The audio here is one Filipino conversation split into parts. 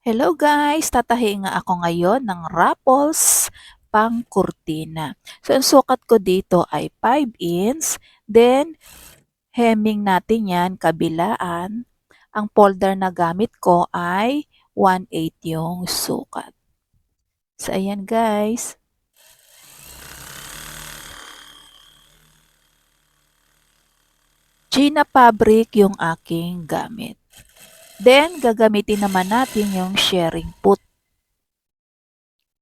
Hello guys! Tatahi nga ako ngayon ng Rapples pang kurtina. So, ang sukat ko dito ay 5 inch. Then, hemming natin yan, kabilaan. Ang folder na gamit ko ay 1/8 yung sukat. So, ayan guys. Gina fabric yung aking gamit. Then, gagamitin naman natin yung sharing put.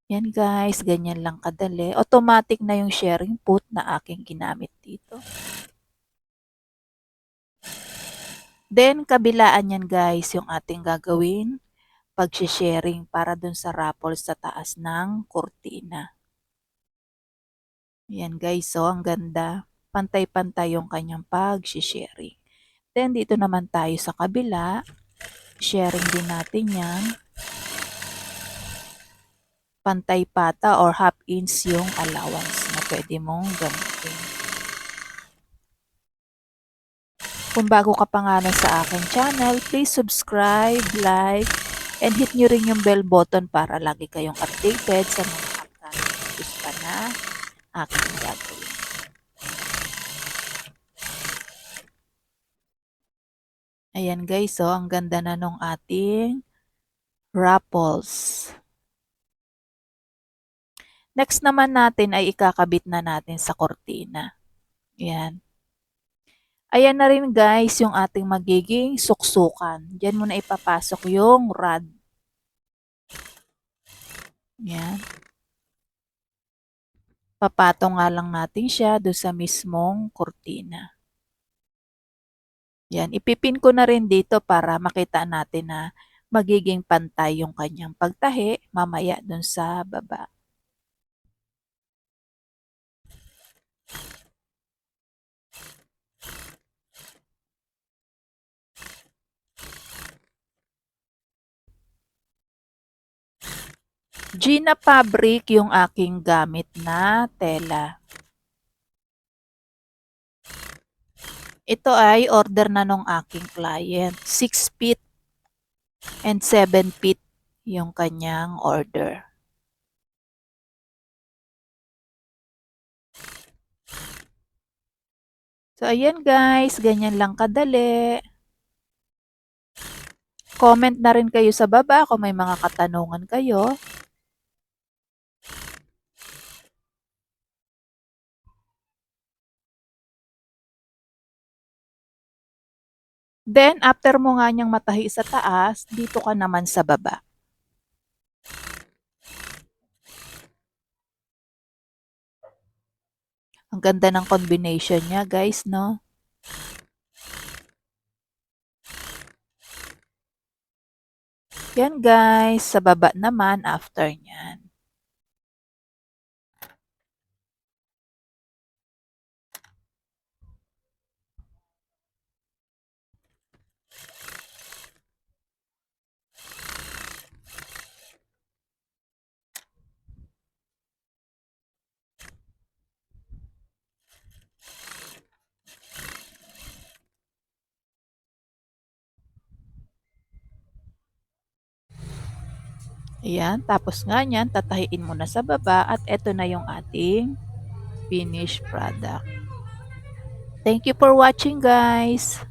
Yan guys, ganyan lang kadali. Automatic na yung sharing put na aking ginamit dito. Then, kabilaan yan guys yung ating gagawin pag-sharing para dun sa raffles sa taas ng kurtina. Yan guys, so ang ganda. Pantay-pantay yung kanyang pag-sharing. Then, dito naman tayo sa kabila. Sharing din natin yan. Pantay pata or half inch yung allowance na pwede mong gamitin. Kung bago ka pa nga lang sa aking channel, please subscribe, like, and hit nyo rin yung bell button para lagi kayong updated sa mga upcoming videos pa na aking gagawin. Ayan guys, so ang ganda na nung ating raffles. Next naman natin ay ikakabit na natin sa kortina. Ayan. Ayan na rin guys yung ating magiging suksukan. Diyan mo na ipapasok yung rod. Ayan. Papatong nga lang natin siya doon sa mismong kortina. Yan, ipipin ko na rin dito para makita natin na magiging pantay yung kanyang pagtahi mamaya doon sa baba. Gina fabric yung aking gamit na tela. Ito ay order na nung aking client. 6 feet and 7 feet yung kanyang order. So, ayan guys, ganyan lang kadali. Comment na rin kayo sa baba kung may mga katanungan kayo. Then, after mo nga niyang matahi sa taas, dito ka naman sa baba. Ang ganda ng combination niya, guys, no? Yan, guys. Sa baba naman, after niyan. Ayan, tapos nga niyan, tatahiin mo na sa baba at eto na yung ating finished product. Thank you for watching, guys.